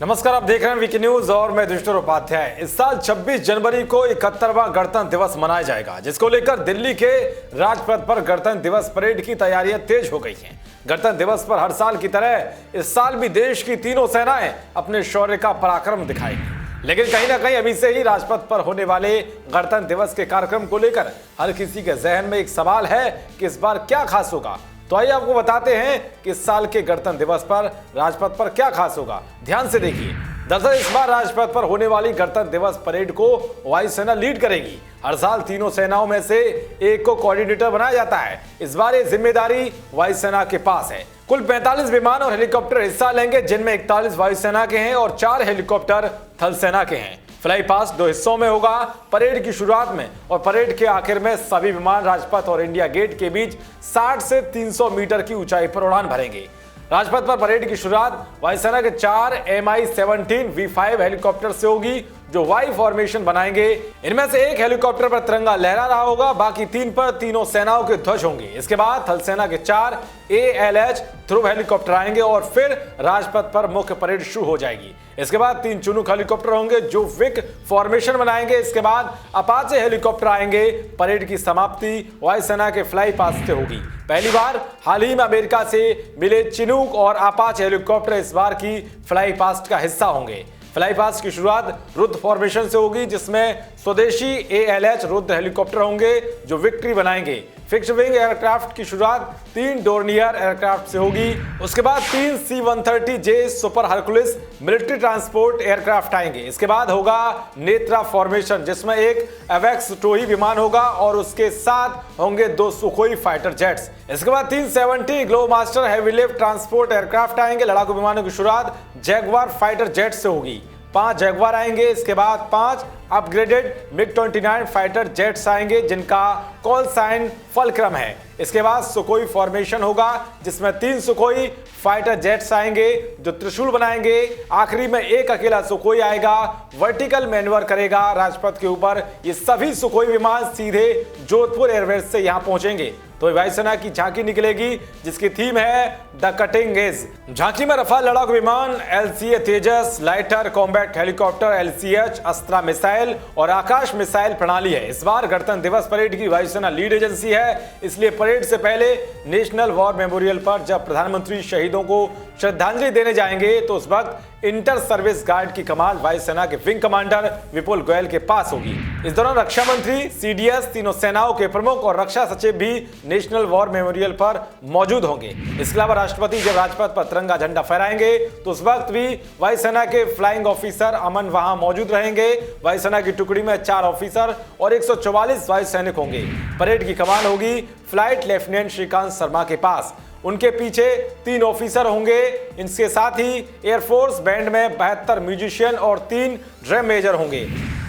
नमस्कार, आप देख रहे हैं वीके न्यूज और मैं दुष्टर उपाध्याय। इस साल 26 जनवरी को 71वां गणतंत्र दिवस मनाया जाएगा, जिसको लेकर दिल्ली के राजपथ पर गणतंत्र दिवस परेड की तैयारियां तेज हो गई हैं। गणतंत्र दिवस पर हर साल की तरह इस साल भी देश की तीनों सेनाएं अपने शौर्य का पराक्रम दिखाएंगी। लेकिन कहीं ना कहीं अभी से ही राजपथ पर होने वाले गणतंत्र दिवस के कार्यक्रम को लेकर हर किसी के जहन में एक सवाल है कि इस बार क्या खास होगा। तो आइए आपको बताते हैं कि इस साल के गणतंत्र दिवस पर राजपथ पर क्या खास होगा। ध्यान से देखिए। दरअसल इस बार राजपथ पर होने वाली गणतंत्र दिवस परेड को वायुसेना लीड करेगी। हर साल तीनों सेनाओं में से एक को कोऑर्डिनेटर बनाया जाता है। इस बार ये जिम्मेदारी वायुसेना के पास है। कुल 45 विमान और हेलीकॉप्टर हिस्सा लेंगे, जिनमें 41 वायुसेना के हैं और 4 हेलीकॉप्टर थल सेना के हैं। फ्लाई पास्ट 2 हिस्सों में होगा, परेड की शुरुआत में और परेड के आखिर में सभी विमान राजपथ और इंडिया गेट के बीच 60 से 300 मीटर की ऊंचाई पर उड़ान भरेंगे। राजपथ पर परेड की शुरुआत वायुसेना के 4 Mi-17 V5 हेलीकॉप्टर से होगी, जो वाई फॉर्मेशन बनाएंगे। इनमें से एक हेलीकॉप्टर पर तिरंगा लहरा रहा होगा, बाकी 3 पर तीनों सेनाओं के ध्वज होंगे। इसके बाद थल सेना के 4 ALH ध्रुव हेलीकॉप्टर आएंगे और फिर राजपथ पर मुख्य परेड शुरू हो जाएगी। इसके बाद 3 चुनुक हेलीकॉप्टर होंगे जो विक फॉर्मेशन बनाएंगे। इसके बाद अपाचे हेलीकॉप्टर आएंगे। परेड की समाप्ति वायुसेना के फ्लाई पास्ट से होगी। पहली बार हाल ही में अमेरिका से मिले चिनूक और अपाचे हेलीकॉप्टर इस बार की फ्लाई पास्ट का हिस्सा होंगे। फ्लाई पास्ट की शुरुआत रुद्र फॉर्मेशन से होगी, जिसमें स्वदेशी ALH रुद्र हेलीकॉप्टर होंगे जो विक्ट्री बनाएंगे। फिक्स्ड विंग एयरक्राफ्ट की शुरुआत 3 डोर्नियर एयरक्राफ्ट से होगी। उसके बाद 3 C-130J super Hercules military transport aircraft आएंगे। इसके बाद होगा नेत्रा फॉर्मेशन, जिसमें एक एवेक्स टोही विमान होगा और उसके साथ होंगे 2 सुखोई फाइटर जेट्स। इसके बाद 370 Globemaster heavy lift transport aircraft आएंगे। लड़ाकू विमानों की शुरुआत जैगवार फाइटर जेट से होगी। 5 जैगवार आएंगे। इसके बाद 5 अपग्रेडेड MiG-29 फाइटर जेट्स आएंगे, जिनका कॉल साइन फलक्रम है। इसके बाद सुखोई फॉर्मेशन होगा, जिसमें 3 सुखोई फाइटर जेट्स आएंगे जो त्रिशूल बनाएंगे। आखिरी में एक अकेला सुखोई आएगा, वर्टिकल मैन्यूवर करेगा राजपथ के ऊपर। ये सभी सुखोई विमान सीधे जोधपुर एयरबेस से यहां पहुंचेंगे। तो वायुसेना की झांकी निकलेगी, जिसकी थीम है द कटिंग एज। झांकी में रफाल लड़ाकू विमान, LCA Tejas, lighter combat helicopter LCH, Astra missile और आकाश मिसाइल प्रणाली है। इस बार गणतंत्र दिवस परेड की वायुसेना लीड एजेंसी है, इसलिए परेड से पहले नेशनल वॉर मेमोरियल पर जब प्रधानमंत्री शहीदों को श्रद्धांजलि देने जाएंगे, तो उस वक्त इंटर सर्विस गार्ड की कमान वायुसेना के विंग कमांडर विपुल गोयल के पास होगी। इस दौरान रक्षा मंत्री, CDS, तीनों सेनाओं के प्रमुख और रक्षा सचिव भी नेशनल वॉर मेमोरियल पर मौजूद होंगे। इसके अलावा राष्ट्रपति जब राजपथ पर तिरंगा झंडा फहराएंगे, तो उस वक्त भी वायुसेना के फ्लाइंग ऑफिसर अमन वहां मौजूद रहेंगे। वायुसेना की टुकड़ी में 4 ऑफिसर और 144 वायु सैनिक होंगे। परेड की कमान होगी फ्लाइट लेफ्टिनेंट श्रीकांत शर्मा के पास। उनके पीछे 3 ऑफिसर होंगे। इनके साथ ही एयरफोर्स बैंड में 72 म्यूजिशियन और 3 ड्रम मेजर होंगे।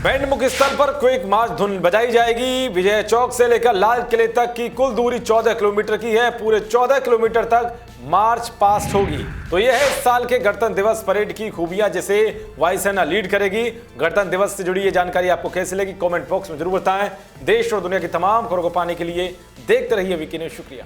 बैंड मुख्य स्थल पर क्विक मार्च धुन बजाई जाएगी। विजय चौक से लेकर लाल किले तक की कुल दूरी 14 किलोमीटर की है। पूरे 14 किलोमीटर तक मार्च पास्ट होगी। तो यह है इस साल के गणतंत्र दिवस परेड की खूबियां, जिसे वायुसेना लीड करेगी। गणतंत्र दिवस से जुड़ी ये जानकारी आपको कैसी लगी, कमेंट बॉक्स में जरूर बताएं। देश और दुनिया की तमाम खबरों को पाने के लिए देखते रहिए वीके न्यूज। शुक्रिया।